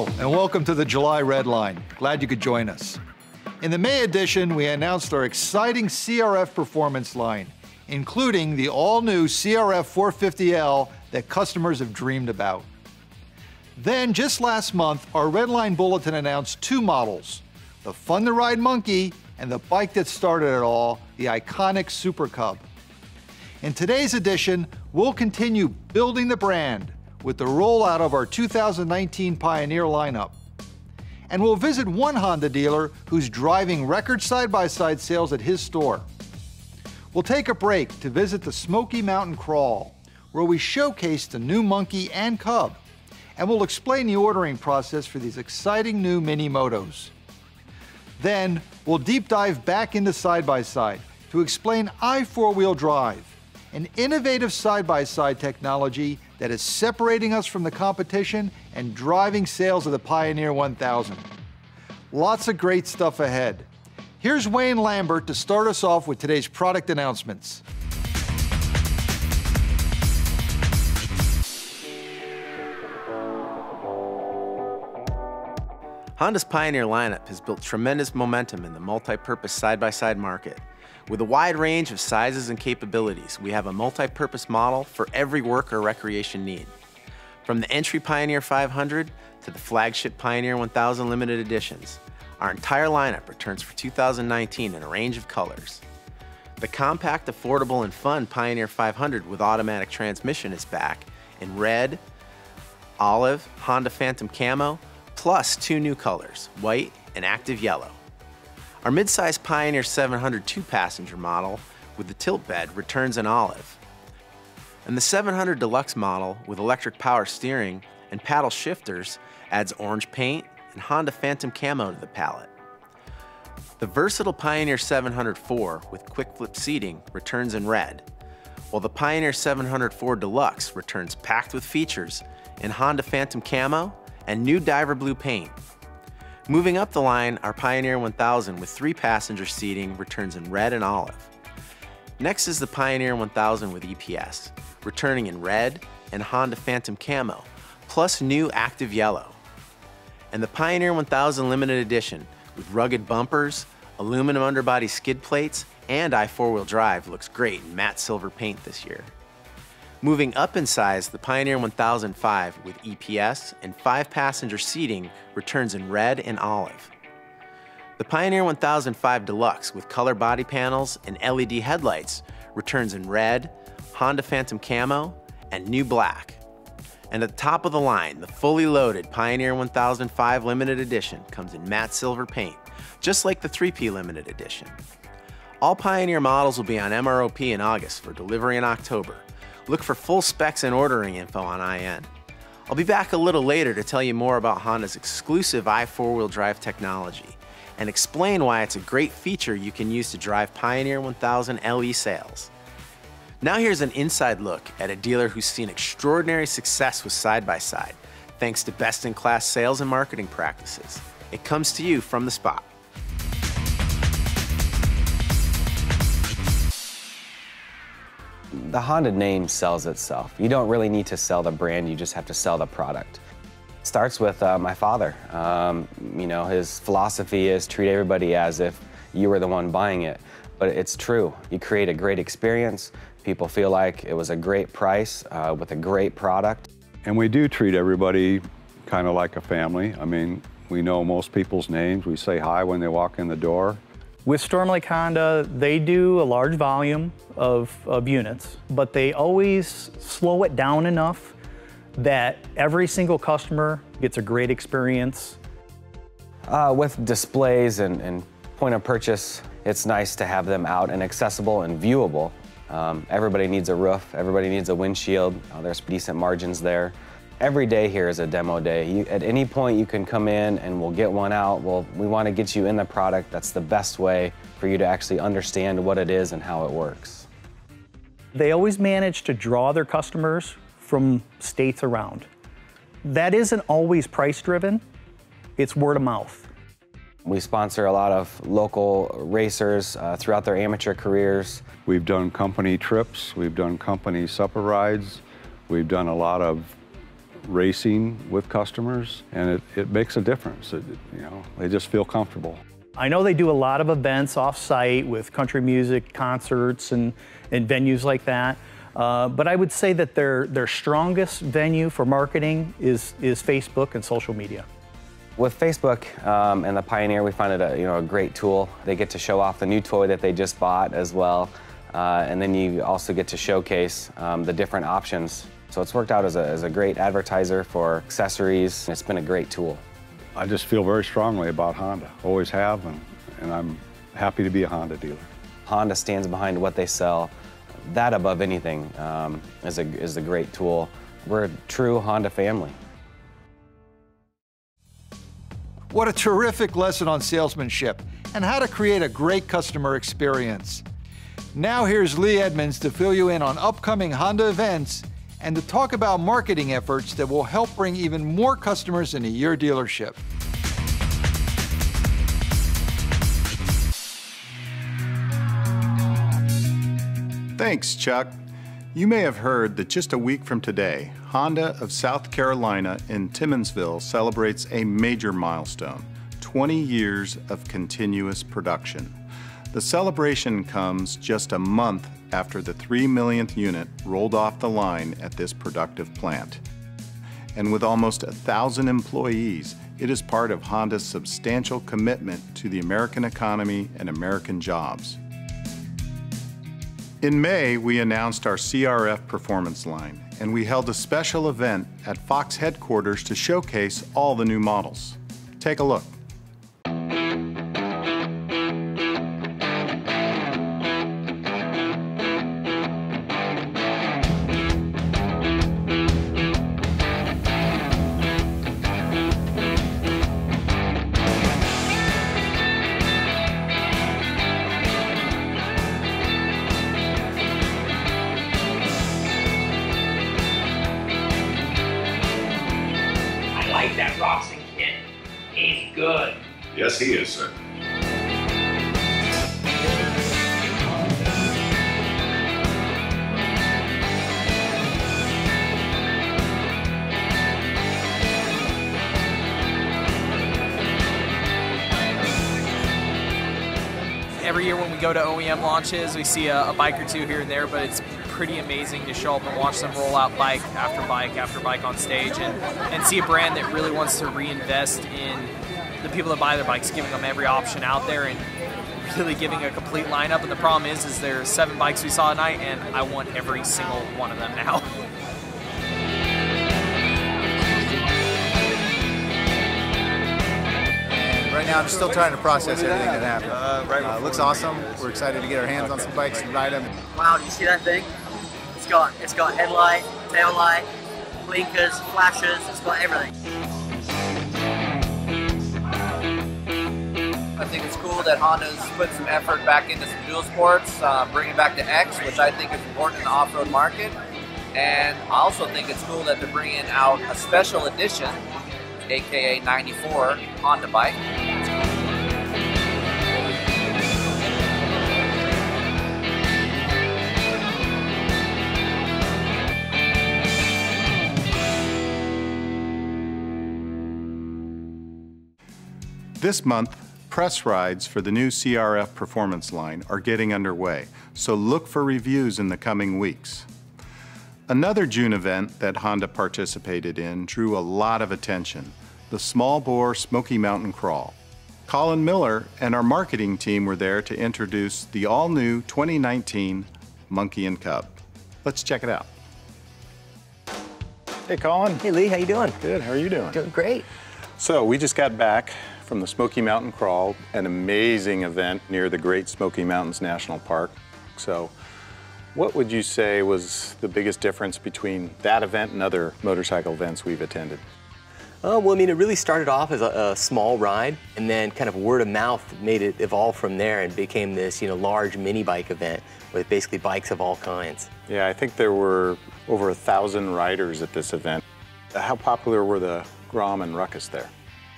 Hello, and welcome to the July Redline. Glad you could join us. In the May edition, we announced our exciting CRF performance line, including the all-new CRF 450L that customers have dreamed about. Then, just last month, our Redline Bulletin announced two models, the fun-to-ride Monkey and the bike that started it all, the iconic Super Cub. In today's edition, we'll continue building the brand with the rollout of our 2019 Pioneer lineup. And we'll visit one Honda dealer who's driving record side-by-side sales at his store. We'll take a break to visit the Smoky Mountain Crawl, where we showcase the new Monkey and Cub, and we'll explain the ordering process for these exciting new mini motos. Then, we'll deep dive back into side-by-side to explain i4-wheel drive, an innovative side-by-side technology that is separating us from the competition and driving sales of the Pioneer 1000. Lots of great stuff ahead. Here's Wayne Lambert to start us off with today's product announcements. Honda's Pioneer lineup has built tremendous momentum in the multi-purpose side-by-side market. With a wide range of sizes and capabilities, we have a multi-purpose model for every work or recreation need. From the entry Pioneer 500 to the flagship Pioneer 1000 limited editions, our entire lineup returns for 2019 in a range of colors. The compact, affordable, and fun Pioneer 500 with automatic transmission is back in red, olive, Honda Phantom Camo, plus two new colors, white and active yellow. Our midsize Pioneer 700 two-passenger model with the tilt bed returns in olive. And the 700 Deluxe model with electric power steering and paddle shifters adds orange paint and Honda Phantom Camo to the palette. The versatile Pioneer 704 with quick flip seating returns in red, while the Pioneer 704 Deluxe returns packed with features in Honda Phantom Camo and new Diver Blue paint. Moving up the line, our Pioneer 1000 with three-passenger seating returns in red and olive. Next is the Pioneer 1000 with EPS, returning in red and Honda Phantom Camo, plus new active yellow. And the Pioneer 1000 limited edition with rugged bumpers, aluminum underbody skid plates, and i4-wheel drive looks great in matte silver paint this year. Moving up in size, the Pioneer 1005 with EPS and 5-passenger seating returns in red and olive. The Pioneer 1005 Deluxe with color body panels and LED headlights returns in red, Honda Phantom Camo, and new black. And at the top of the line, the fully loaded Pioneer 1005 Limited Edition comes in matte silver paint, just like the 3P Limited Edition. All Pioneer models will be on MROP in August for delivery in October. Look for full specs and ordering info on IN. I'll be back a little later to tell you more about Honda's exclusive i4-wheel drive technology and explain why it's a great feature you can use to drive Pioneer 1000 LE sales. Now here's an inside look at a dealer who's seen extraordinary success with side-by-side, thanks to best-in-class sales and marketing practices. It comes to you from the spot. The Honda name sells itself. You don't really need to sell the brand, you just have to sell the product. It starts with my father. His philosophy is treat everybody as if you were the one buying it. But it's true. You create a great experience, people feel like it was a great price with a great product. And we do treat everybody kind of like a family. I mean, we know most people's names. We say hi when they walk in the door. With Storm Lake Honda, they do a large volume of units, but they always slow it down enough that every single customer gets a great experience. With displays and point of purchase, it's nice to have them out and accessible and viewable. Everybody needs a roof, everybody needs a windshield. There's decent margins there. Every day here is a demo day. At any point you can come in and we'll get one out. We want to get you in the product. That's the best way for you to actually understand what it is and how it works. They always manage to draw their customers from states around. That isn't always price driven, it's word of mouth. We sponsor a lot of local racers throughout their amateur careers. We've done company trips, we've done company supper rides, we've done a lot of racing with customers, and it makes a difference. They just feel comfortable. I know they do a lot of events off-site with country music, concerts, and venues like that. But I would say that their strongest venue for marketing is Facebook and social media. With Facebook and the Pioneer, we find it a great tool. They get to show off the new toy that they just bought as well, and then you also get to showcase the different options. So it's worked out as a great advertiser for accessories. It's been a great tool. I just feel very strongly about Honda. Always have, and I'm happy to be a Honda dealer. Honda stands behind what they sell. That above anything is a great tool. We're a true Honda family. What a terrific lesson on salesmanship and how to create a great customer experience. Now here's Lee Edmonds to fill you in on upcoming Honda events and to talk about marketing efforts that will help bring even more customers into your dealership. Thanks, Chuck. You may have heard that just a week from today, Honda of South Carolina in Timmonsville celebrates a major milestone, 20 years of continuous production. The celebration comes just a month after the 3 millionth unit rolled off the line at this productive plant. And with almost 1,000 employees, it is part of Honda's substantial commitment to the American economy and American jobs. In May, we announced our CRF performance line, and we held a special event at Fox headquarters to showcase all the new models. Take a look. That Roxon kid. He's good. Yes, he is, sir. Every year when we go to OEM launches, we see a bike or two here and there, but it's pretty amazing to show up and watch them roll out bike after bike on stage and see a brand that really wants to reinvest in the people that buy their bikes, giving them every option out there and really giving a complete lineup. And the problem is there's 7 bikes we saw tonight, and I want every single one of them now. Right now, I'm still trying to process everything that happened. Looks awesome. We're excited to get our hands on some bikes and ride them. Wow, do you see that thing? It's got headlight, tail light, blinkers, flashes. It's got everything. I think it's cool that Honda's put some effort back into some dual sports, bringing back the X, which I think is important in the off-road market. And I also think it's cool that they're bringing out a special edition, aka 94 Honda bike. This month, press rides for the new CRF performance line are getting underway, so look for reviews in the coming weeks. Another June event that Honda participated in drew a lot of attention, the Small Bore Smoky Mountain Crawl. Colin Miller and our marketing team were there to introduce the all-new 2019 Monkey and Cub. Let's check it out. Hey, Colin. Hey, Lee, how you doing? Good, how are you doing? Doing great. So we just got back from the Smoky Mountain Crawl, an amazing event near the Great Smoky Mountains National Park. So what would you say was the biggest difference between that event and other motorcycle events we've attended? Well, I mean, it really started off as a small ride, and then kind of word of mouth made it evolve from there and became this, large mini bike event with basically bikes of all kinds. Yeah, I think there were over 1,000 riders at this event. How popular were the Grom and Ruckus there?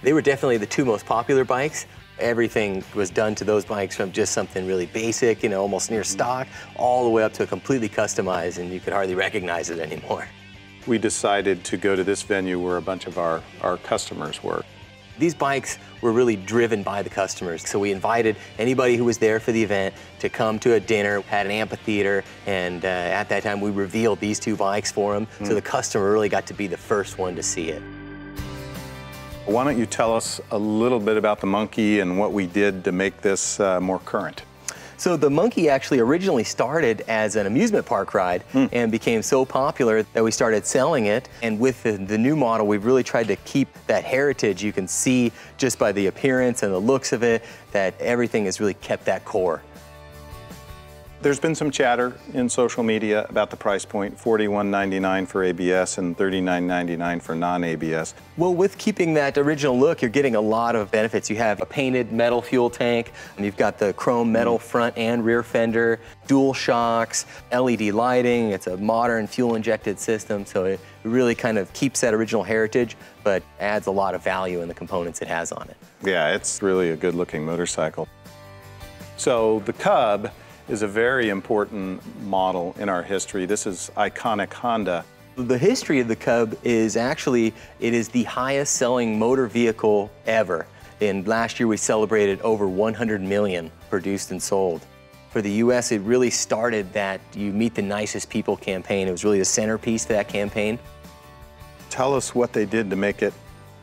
They were definitely the 2 most popular bikes. Everything was done to those bikes from just something really basic, almost near stock, all the way up to a completely customized, and you could hardly recognize it anymore. we decided to go to this venue where a bunch of our customers were. These bikes were really driven by the customers. So we invited anybody who was there for the event to come to a dinner, had an amphitheater, and at that time we revealed these two bikes for them. So the customer really got to be the first one to see it. Why don't you tell us a little bit about the Monkey and what we did to make this more current? So the Monkey actually originally started as an amusement park ride and became so popular that we started selling it. And with the new model, we've really tried to keep that heritage. You can see just by the appearance and the looks of it that everything has really kept that core. There's been some chatter in social media about the price point, $41.99 for ABS and $39.99 for non-ABS. Well, with keeping that original look, you're getting a lot of benefits. You have a painted metal fuel tank, and you've got the chrome metal front and rear fender, dual shocks, LED lighting. It's a modern fuel-injected system, so it really kind of keeps that original heritage, but adds a lot of value in the components it has on it. Yeah, it's really a good-looking motorcycle. So the Cub is a very important model in our history. This is iconic Honda. The history of the Cub is actually, it is the highest selling motor vehicle ever. And last year we celebrated over 100 million produced and sold. For the US, it really started that You Meet the Nicest People campaign. It was really the centerpiece to that campaign. Tell us what they did to make it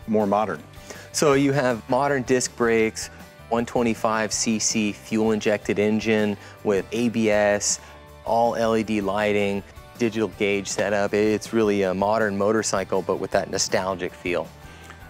more modern. So you have modern disc brakes, 125cc fuel-injected engine with ABS, all LED lighting, digital gauge setup. It's really a modern motorcycle, but with that nostalgic feel.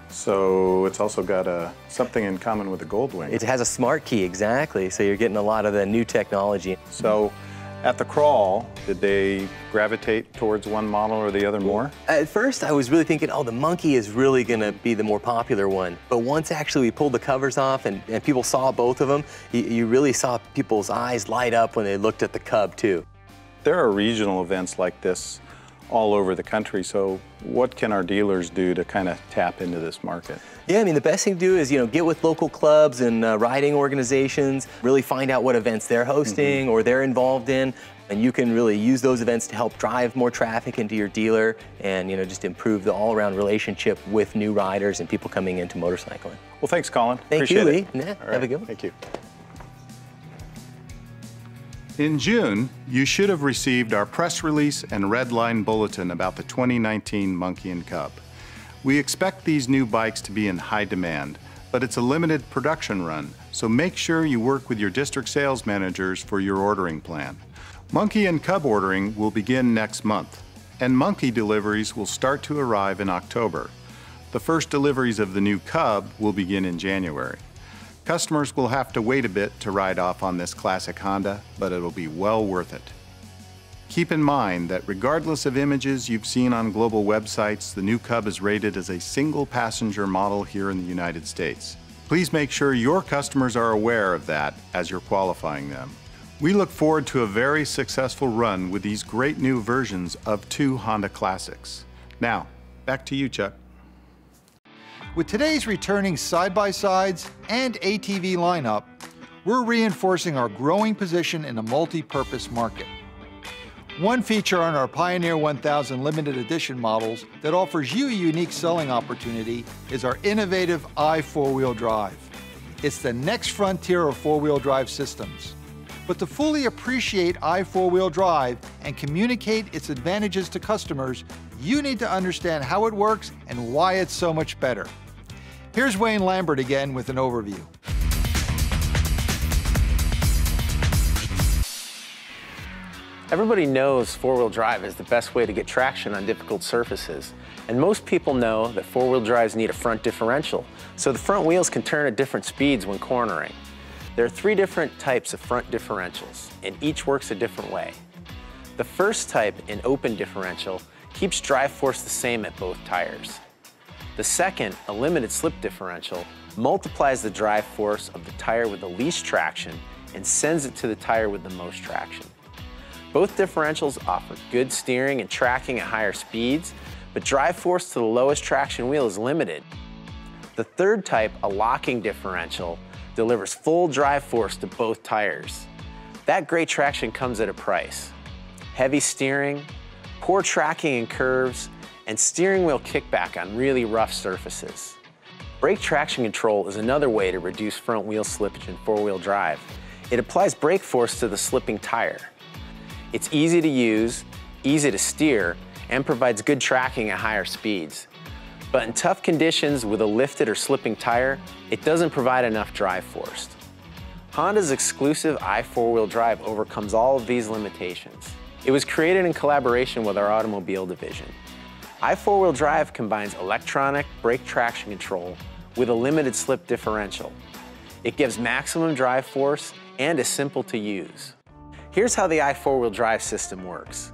So it's also got something in common with the Goldwing. It has a smart key, exactly, so you're getting a lot of the new technology. So at the crawl, did they gravitate towards one model or the other more? At first, I was really thinking, oh, the Monkey is really going to be the more popular one. But once actually we pulled the covers off and people saw both of them, you really saw people's eyes light up when they looked at the Cub, too. There are regional events like this all over the country, so what can our dealers do to kind of tap into this market? Yeah, I mean, the best thing to do is, get with local clubs and riding organizations, really find out what events they're hosting or they're involved in, and you can really use those events to help drive more traffic into your dealer and, just improve the all-around relationship with new riders and people coming into motorcycling. Well, thanks, Colin. Thank you, Lee. Yeah, have a good one. Thank you. In June, you should have received our press release and Redline bulletin about the 2019 Monkey and Cub. We expect these new bikes to be in high demand, but it's a limited production run, so make sure you work with your district sales managers for your ordering plan. Monkey and Cub ordering will begin next month, and Monkey deliveries will start to arrive in October. The first deliveries of the new Cub will begin in January. Customers will have to wait a bit to ride off on this classic Honda, but it'll be well worth it. Keep in mind that regardless of images you've seen on global websites, the new Cub is rated as a single passenger model here in the United States. Please make sure your customers are aware of that as you're qualifying them. We look forward to a very successful run with these great new versions of two Honda classics. Now, back to you, Chuck. With today's returning side-by-sides and ATV lineup, we're reinforcing our growing position in a multi-purpose market. One feature on our Pioneer 1000 limited edition models that offers you a unique selling opportunity is our innovative i4-wheel drive. It's the next frontier of four-wheel drive systems. But to fully appreciate i4-wheel drive and communicate its advantages to customers, you need to understand how it works and why it's so much better. Here's Wayne Lambert again with an overview. Everybody knows four-wheel drive is the best way to get traction on difficult surfaces. And most people know that four-wheel drives need a front differential, so the front wheels can turn at different speeds when cornering. There are three different types of front differentials, and each works a different way. The first type, an open differential, keeps drive force the same at both tires. The second, a limited slip differential, multiplies the drive force of the tire with the least traction and sends it to the tire with the most traction. Both differentials offer good steering and tracking at higher speeds, but drive force to the lowest traction wheel is limited. The third type, a locking differential, delivers full drive force to both tires. That great traction comes at a price. Heavy steering, poor tracking in curves, and steering wheel kickback on really rough surfaces. Brake traction control is another way to reduce front wheel slippage in four-wheel drive. It applies brake force to the slipping tire. It's easy to use, easy to steer, and provides good tracking at higher speeds. But in tough conditions with a lifted or slipping tire, it doesn't provide enough drive force. Honda's exclusive i4-wheel drive overcomes all of these limitations. It was created in collaboration with our automobile division. i4-wheel drive combines electronic brake traction control with a limited slip differential. It gives maximum drive force and is simple to use. Here's how the i4-wheel drive system works.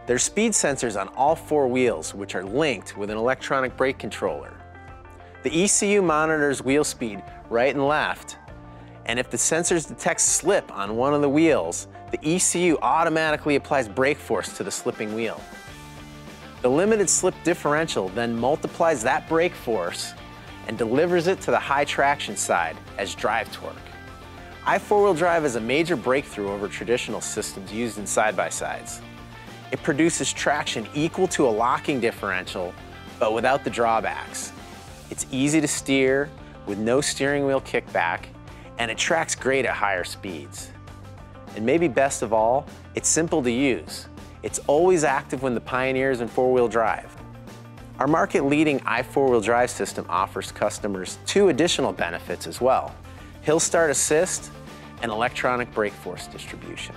There's speed sensors on all four wheels, which are linked with an electronic brake controller. The ECU monitors wheel speed right and left, and if the sensors detect slip on one of the wheels, the ECU automatically applies brake force to the slipping wheel. The limited slip differential then multiplies that brake force and delivers it to the high traction side as drive torque. i4-wheel drive is a major breakthrough over traditional systems used in side-by-sides. It produces traction equal to a locking differential, but without the drawbacks. It's easy to steer with no steering wheel kickback, and it tracks great at higher speeds. And maybe best of all, it's simple to use. It's always active when the Pioneer is in four-wheel drive. Our market-leading i4-wheel drive system offers customers two additional benefits as well: Hill Start Assist and electronic brake force distribution.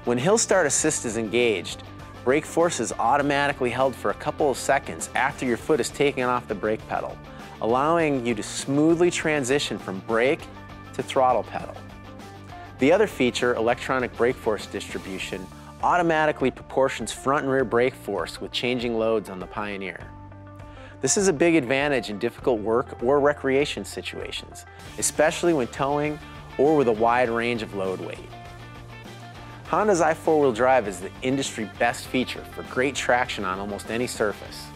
When Hill Start Assist is engaged, brake force is automatically held for a couple of seconds after your foot is taken off the brake pedal, allowing you to smoothly transition from brake to throttle pedal. The other feature, electronic brake force distribution, automatically proportions front and rear brake force with changing loads on the Pioneer. This is a big advantage in difficult work or recreation situations, especially when towing or with a wide range of load weight. Honda's i4-wheel drive is the industry best feature for great traction on almost any surface.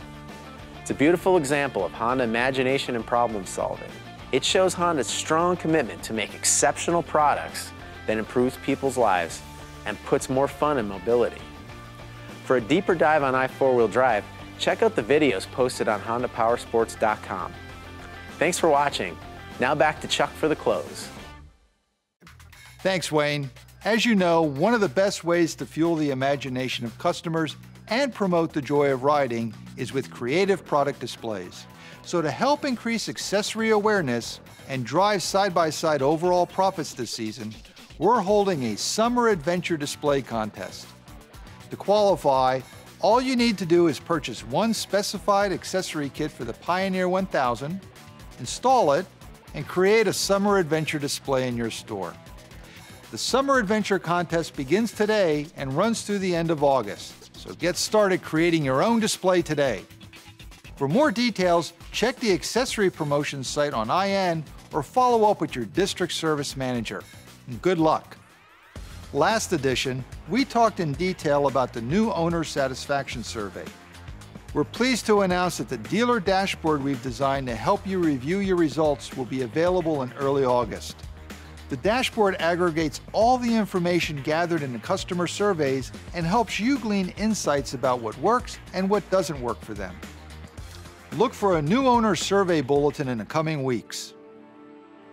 It's a beautiful example of Honda imagination and problem solving. It shows Honda's strong commitment to make exceptional products that improves people's lives and puts more fun in mobility. For a deeper dive on i4-wheel drive, check out the videos posted on HondaPowersports.com. Thanks for watching. Now back to Chuck for the close. Thanks, Wayne. As you know, one of the best ways to fuel the imagination of customers and promote the joy of riding is with creative product displays. So to help increase accessory awareness and drive side-by-side overall profits this season, we're holding a Summer Adventure Display Contest. To qualify, all you need to do is purchase one specified accessory kit for the Pioneer 1000, install it, and create a Summer Adventure display in your store. The Summer Adventure Contest begins today and runs through the end of August, so get started creating your own display today. For more details, check the accessory promotions site on IN or follow up with your district service manager. And good luck. Last edition, we talked in detail about the new owner satisfaction survey. We're pleased to announce that the dealer dashboard we've designed to help you review your results will be available in early August. The dashboard aggregates all the information gathered in the customer surveys and helps you glean insights about what works and what doesn't work for them. Look for a new owner survey bulletin in the coming weeks.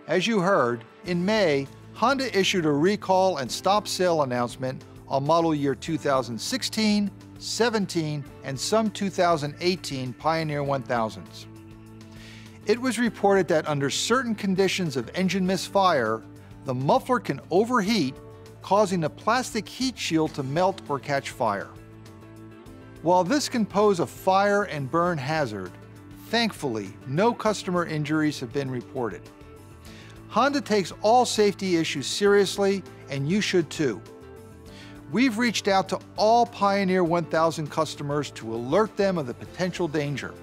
As you heard, in May, Honda issued a recall and stop sale announcement on model year 2016, 17, and some 2018 Pioneer 1000s. It was reported that under certain conditions of engine misfire, the muffler can overheat, causing the plastic heat shield to melt or catch fire. While this can pose a fire and burn hazard, thankfully, no customer injuries have been reported. Honda takes all safety issues seriously, and you should too. We've reached out to all Pioneer 1000 customers to alert them of the potential danger,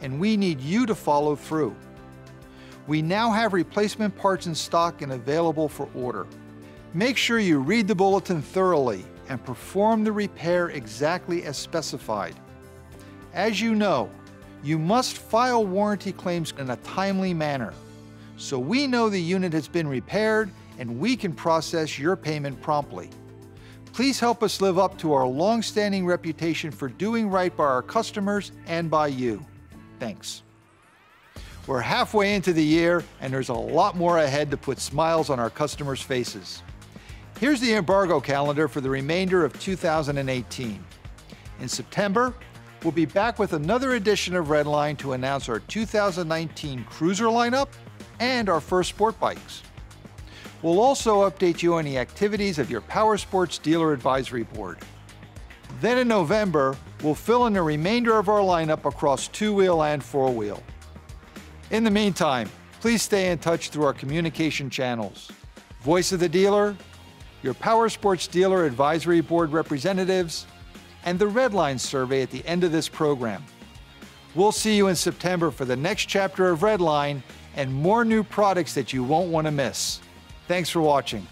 and we need you to follow through. We now have replacement parts in stock and available for order. Make sure you read the bulletin thoroughly and perform the repair exactly as specified. As you know, you must file warranty claims in a timely manner, so we know the unit has been repaired and we can process your payment promptly. Please help us live up to our long-standing reputation for doing right by our customers and by you. Thanks. We're halfway into the year, and there's a lot more ahead to put smiles on our customers' faces. Here's the embargo calendar for the remainder of 2018. In September, we'll be back with another edition of Redline to announce our 2019 cruiser lineup and our first sport bikes. We'll also update you on the activities of your Power Sports Dealer Advisory Board. Then in November, we'll fill in the remainder of our lineup across two-wheel and four-wheel. In the meantime, please stay in touch through our communication channels. Voice of the Dealer, your Power Sports Dealer Advisory Board representatives, and the Redline survey at the end of this program. We'll see you in September for the next chapter of Redline and more new products that you won't want to miss. Thanks for watching.